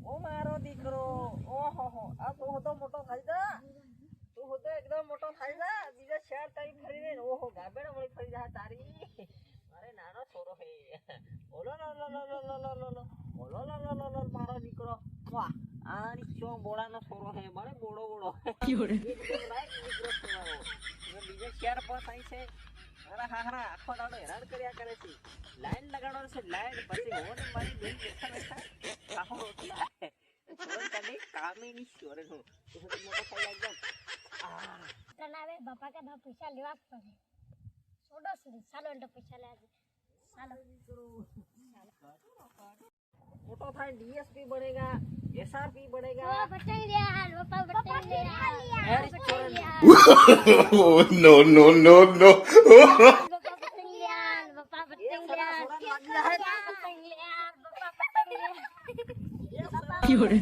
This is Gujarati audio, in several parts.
ઓ મારો દીકરો ઓહો હો આ તો હોતો મોટો થાય જા તું હોતો એકદમ મોટો થાય જા બીજા શહેર તારી ફરીને ઓહો ગાબેડા મળી ફરી જા તારી અરે નાનો છોરો હે ઓલો લો લો લો લો લો લો લો ઓલો લો લો લો લો મારો દીકરો વાહ આની ચો બોળાનો છોરો હે મારે બોળો બોળો એકદમ રાઈટ દીકરો છોરો બીજા શહેર પર થાય છે અરે હાહરા આખો દાડો હેરાન કર્યા કરે છે લાઈન લગાડવાનો છે લાઈન પછી હોને મારી બેન બેઠા બેઠા આખો રોટલી છોરો તને કામે ની છોરે નો તો મોટો થઈ એકદમ તનાવે બાપા કે ના પૈસા લેવા પડે છોડો સુધી ચાલો એટલે પૈસા લે આજે ચાલો मोटो था डीएसपी बनेगा एसआरपी बनेगा बटेंगे यार पापा बटेंगे यार no no no no पापा बटेंगे यार पापा बटेंगे यार Fiore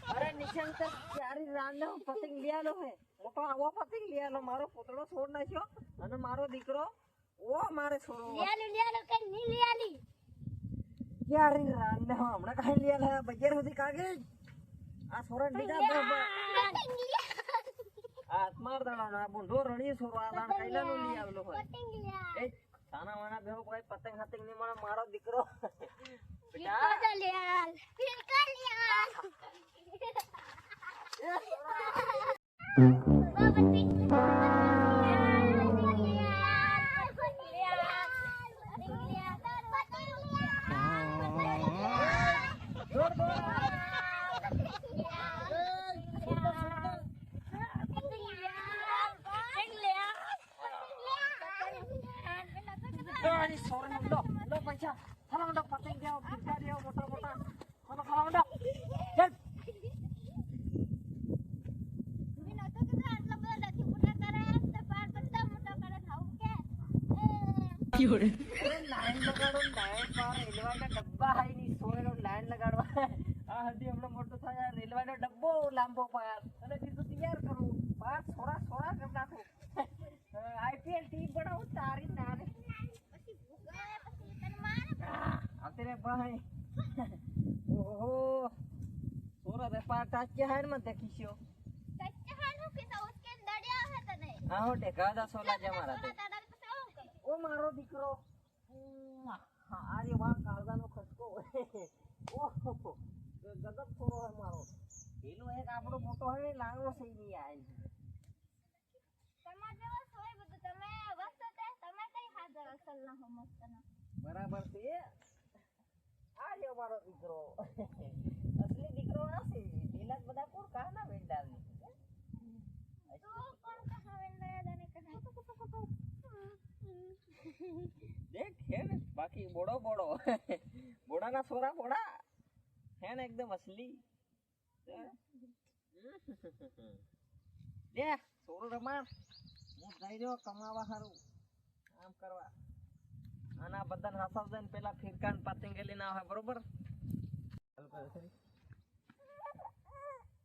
अरे निशंक यारी रांडो पतंग लिया लो है मोटो आવો પતંગ लिया लो मारो પોતળો છોડ નાખ્યો અને મારો દીકરો ઓ મારે છોરો लिया लो કે ની लियाली यारी रांडો હમણા કાઈ लिया લે બજેર સુધી કાગે આ છોરા દીધા આત્માર દાડા બોંધો રણી છોરો આ દાણ કઈલા નો લઈ આવલો હોય એ સાના વાના બેહો કોઈ પતંગ હતંગ ની મને મારો દીકરો બેટા લિયા ફિર કર લિયા पैसा फलाउंडा पतंग दिया भिक्षा दिया मोटा मोटा फला फलाउंडा चल बिना तो के आटला બધા નથી મોટા કરે તો પાર બધા મોટા કરે થાઉ કે Fiore લાઈન લગાડો લાઈન પાર રેલવેના ડબ્બા હાઈ ની સોરેનો લાઈન લગાડવા આ હદી હમણો મોટો થાય રેલવેનો ડબ્બો લાંબો પાર અને બીજું તૈયાર કરું પાર થોડા થોડા કર નાખું આઈપીએલ ટીમ બનાવું તારી નાને तेरे भाई ओहो सोरा दे पार टच है मत देखियो टच है नो के तो उसके दड़िया है तो नहीं हां हो टेका दा सोला जे मारा ते ओ मारो दीकरो हां आरे वाह काळजा नो खसको ओहो गजब सोरो है मारो एलो एक आपड़ो मोटो है लांगड़ो सही नहीं आए તમાર જેવો સોય બધું તમે વસ્તુ તે તમે કઈ હાજર અસલ ના હો મસ્ત ના बराबर से आरे मारो दीकरो असली दीकरो નથી પેલા બધા કોણ કાના વેંડા ને તો કોણ કહા વેંડા જાને કદા देख है ना बाकी बोड़ो बोड़ो बोड़ा ना सोरा बोड़ा है ना एकदम असली दे सोरो रमा હું જઈ રહ્યો કમાવા હારું કામ કરવા આના બધાને હસાવજન પેલા ફિરકાન પતંગ લઈને આવે બરોબર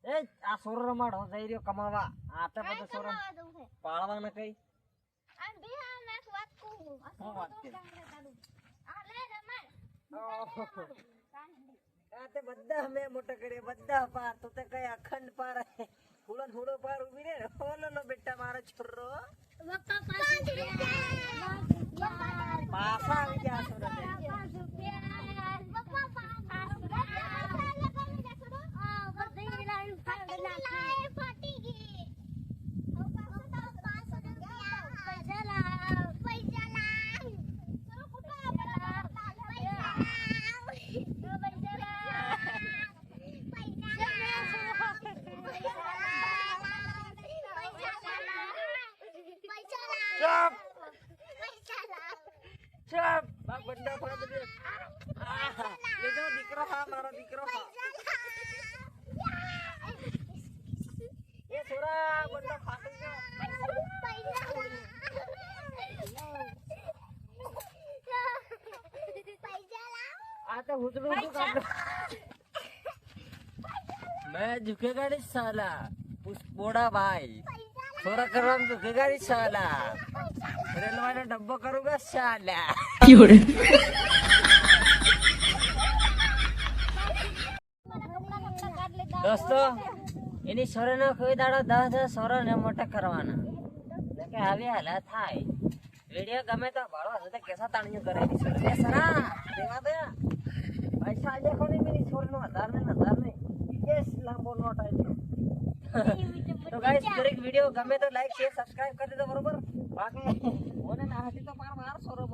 એ આ સોરો રમાડો જઈ રહ્યો કમાવા આ તો બધો સોરો પાળવા ન કઈ આ બિહાર ના વાત કો હું વાત કે આ લે રમાડ આ તે બધા મે મોટા કરે બધા પાર તો તે કઈ અખંડ પાર હુડો હુડો પાર ઉભી રે ઓલો નો બેટા મારો છોરો પપ્પા પાસે પાસા આવી ગયા છોરો પપ્પા ફાટી ગઈ चुप चुप बाग बंदा फड़ा दे ले जाओ दीकरो हा मारो दीकरो हा ये छोरा बंदा फाट गयो आ तो हुजड़ू को काट मैं झुकेगा नहीं साला उस बोड़ा भाई સોરા કરવાનું તો ભેગારી સાલા રેલવાનો ડબ્બો કરુંગા સાલા Fiore. દોસ્તો એની સોરાનો કોઈ દાડો 10 સોરાને મોટા કરવાના કે આવી હાલા થાય વિડિયો ગમે તો ભાડો હશે તો કેસા તાણ્યું કરે એની સોરા બે સરા દેવા દે પૈસા દેખો ને મેરી સોરનો 1000 ને કેસ લાંબો નોટ આવ્યો તો ગાઈસ દરેક વિડિયો ગમે તો લાઈક શેર સબસ્ક્રાઇબ કરી દેજો બરોબર બાકી ઓને ના હતી તો માર સોરો